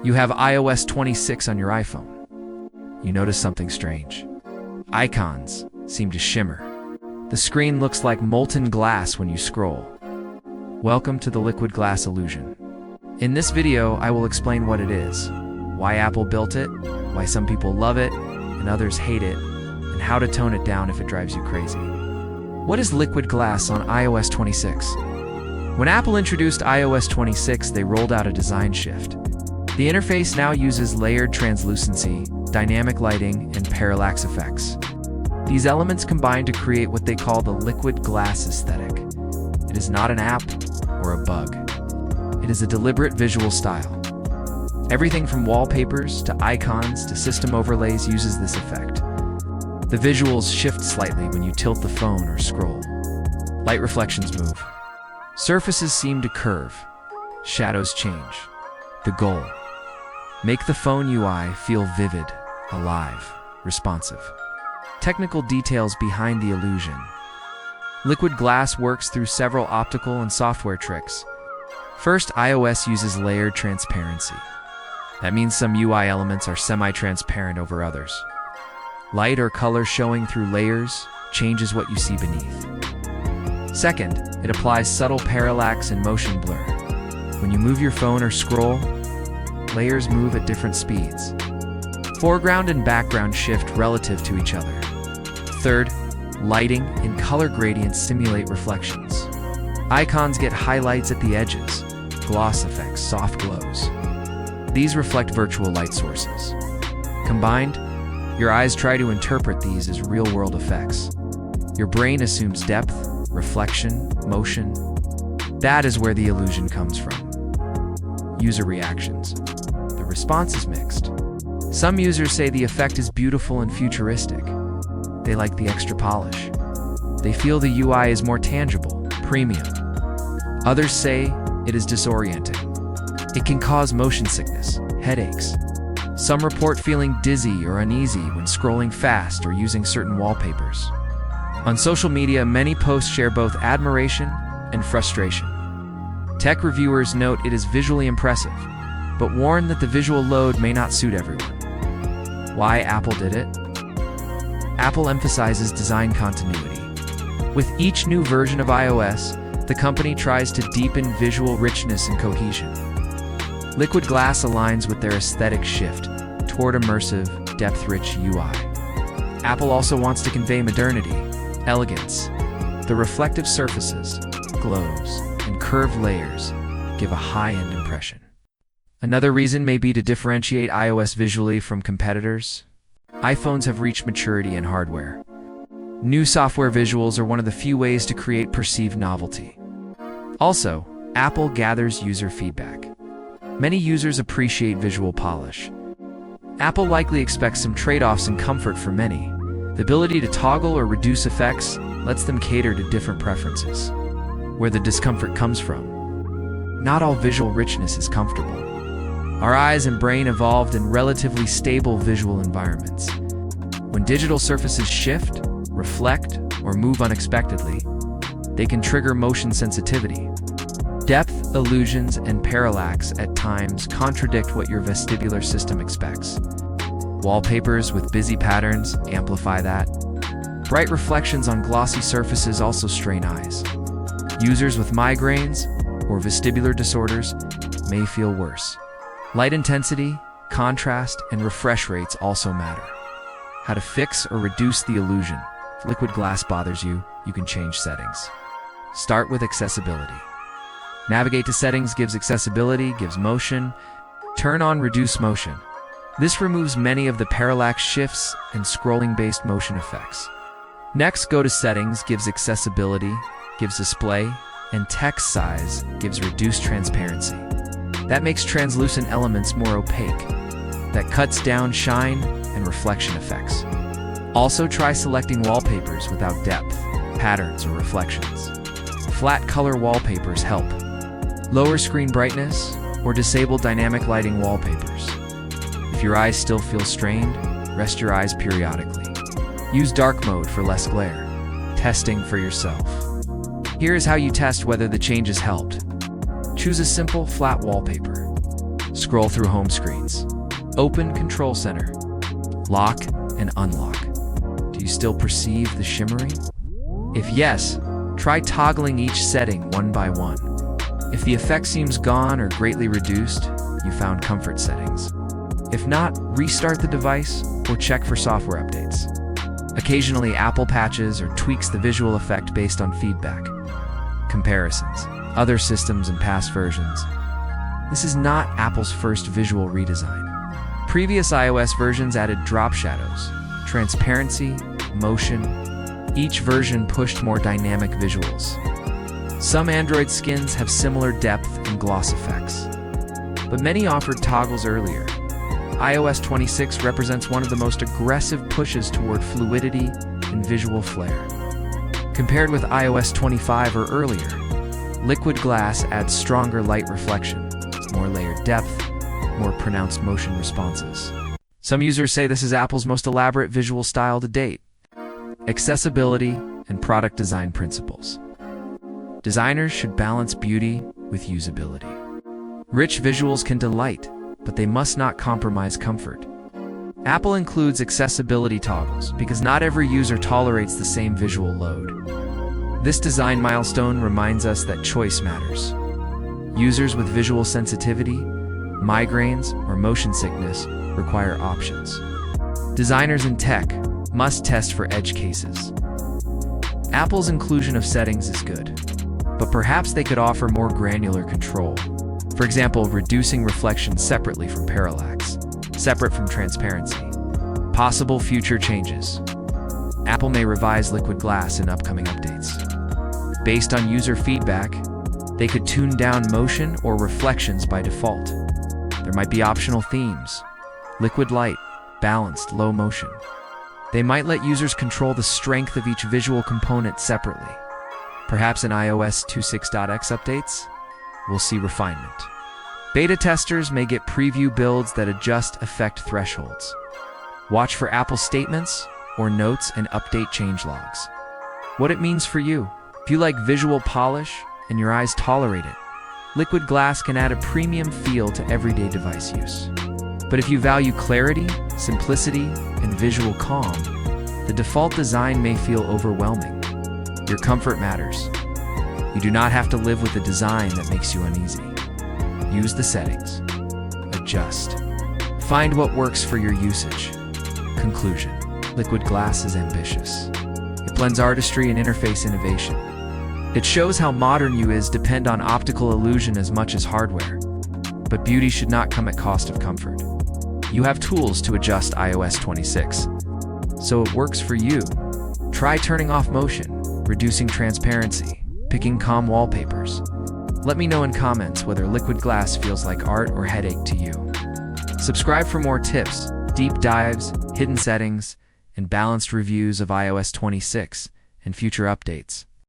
You have iOS 26 on your iPhone. You notice something strange. Icons seem to shimmer. The screen looks like molten glass when you scroll. Welcome to the liquid glass illusion. In this video, I will explain what it is, why Apple built it, why some people love it and others hate it, and how to tone it down if it drives you crazy. What is liquid glass on iOS 26? When Apple introduced iOS 26, they rolled out a design shift. The interface now uses layered translucency, dynamic lighting, and parallax effects. These elements combine to create what they call the liquid glass aesthetic. It is not an app or a bug. It is a deliberate visual style. Everything from wallpapers to icons to system overlays uses this effect. The visuals shift slightly when you tilt the phone or scroll. Light reflections move. Surfaces seem to curve. Shadows change. The goal: make the phone UI feel vivid, alive, responsive. Technical details behind the illusion. Liquid glass works through several optical and software tricks. First, iOS uses layered transparency. That means some UI elements are semi-transparent over others. Light or color showing through layers changes what you see beneath. Second, it applies subtle parallax and motion blur. When you move your phone or scroll, layers move at different speeds. Foreground and background shift relative to each other. Third, lighting and color gradients simulate reflections. Icons get highlights at the edges, gloss effects, soft glows. These reflect virtual light sources. Combined, your eyes try to interpret these as real-world effects. Your brain assumes depth, reflection, motion. That is where the illusion comes from. User reactions. The response is mixed. Some users say the effect is beautiful and futuristic. They like the extra polish. They feel the UI is more tangible, premium. Others say it is disorienting. It can cause motion sickness, headaches. Some report feeling dizzy or uneasy when scrolling fast or using certain wallpapers. On social media, many posts share both admiration and frustration. Tech reviewers note it is visually impressive, but warn that the visual load may not suit everyone. Why Apple did it? Apple emphasizes design continuity. With each new version of iOS, the company tries to deepen visual richness and cohesion. Liquid glass aligns with their aesthetic shift toward immersive, depth-rich UI. Apple also wants to convey modernity, elegance. The reflective surfaces, glows, and curved layers give a high-end impression. Another reason may be to differentiate iOS visually from competitors. iPhones have reached maturity in hardware. New software visuals are one of the few ways to create perceived novelty. Also, Apple gathers user feedback. Many users appreciate visual polish. Apple likely expects some trade-offs in comfort for many. The ability to toggle or reduce effects lets them cater to different preferences. Where the discomfort comes from. Not all visual richness is comfortable. Our eyes and brain evolved in relatively stable visual environments. When digital surfaces shift, reflect, or move unexpectedly, they can trigger motion sensitivity. Depth, illusions, and parallax at times contradict what your vestibular system expects. Wallpapers with busy patterns amplify that. Bright reflections on glossy surfaces also strain eyes. Users with migraines or vestibular disorders may feel worse. Light intensity, contrast, and refresh rates also matter. How to fix or reduce the illusion. If liquid glass bothers you, you can change settings. Start with accessibility. Navigate to settings, gives accessibility, gives motion. Turn on reduce motion. This removes many of the parallax shifts and scrolling-based motion effects. Next, go to settings, gives accessibility, gives display, and text size, gives reduced transparency. That makes translucent elements more opaque. That cuts down shine and reflection effects. Also try selecting wallpapers without depth, patterns, or reflections. Flat color wallpapers help. Lower screen brightness or disable dynamic lighting wallpapers. If your eyes still feel strained, rest your eyes periodically. Use dark mode for less glare. Testing for yourself. Here is how you test whether the changes helped. Choose a simple, flat wallpaper. Scroll through home screens. Open Control Center. Lock and unlock. Do you still perceive the shimmering? If yes, try toggling each setting one by one. If the effect seems gone or greatly reduced, you found comfort settings. If not, restart the device or check for software updates. Occasionally, Apple patches or tweaks the visual effect based on feedback. Comparisons, other systems and past versions. This is not Apple's first visual redesign. Previous iOS versions added drop shadows, transparency, motion. Each version pushed more dynamic visuals. Some Android skins have similar depth and gloss effects, but many offered toggles earlier. iOS 26 represents one of the most aggressive pushes toward fluidity and visual flair. Compared with iOS 25 or earlier, Liquid Glass adds stronger light reflection, more layered depth, more pronounced motion responses. Some users say this is Apple's most elaborate visual style to date. Accessibility and product design principles. Designers should balance beauty with usability. Rich visuals can delight, but they must not compromise comfort. Apple includes accessibility toggles because not every user tolerates the same visual load. This design milestone reminds us that choice matters. Users with visual sensitivity, migraines, or motion sickness require options. Designers in tech must test for edge cases. Apple's inclusion of settings is good, but perhaps they could offer more granular control. For example, reducing reflection separately from parallax, separate from transparency. Possible future changes. Apple may revise Liquid Glass in upcoming updates. Based on user feedback, they could tune down motion or reflections by default. There might be optional themes. Liquid light, balanced, low motion. They might let users control the strength of each visual component separately. Perhaps in iOS26's updates, we'll see refinement. Beta testers may get preview builds that adjust effect thresholds. Watch for Apple statements or notes and update changelogs. What it means for you. If you like visual polish and your eyes tolerate it, Liquid Glass can add a premium feel to everyday device use. But if you value clarity, simplicity, and visual calm, the default design may feel overwhelming. Your comfort matters. You do not have to live with a design that makes you uneasy. Use the settings. Adjust. Find what works for your usage. Conclusion. Liquid Glass is ambitious. It blends artistry and interface innovation. It shows how modern you is depend on optical illusion as much as hardware. But beauty should not come at cost of comfort. You have tools to adjust iOS 26, so it works for you. Try turning off motion, reducing transparency, picking calm wallpapers. Let me know in comments whether Liquid Glass feels like art or headache to you. Subscribe for more tips, deep dives, hidden settings, and balanced reviews of iOS 26 and future updates.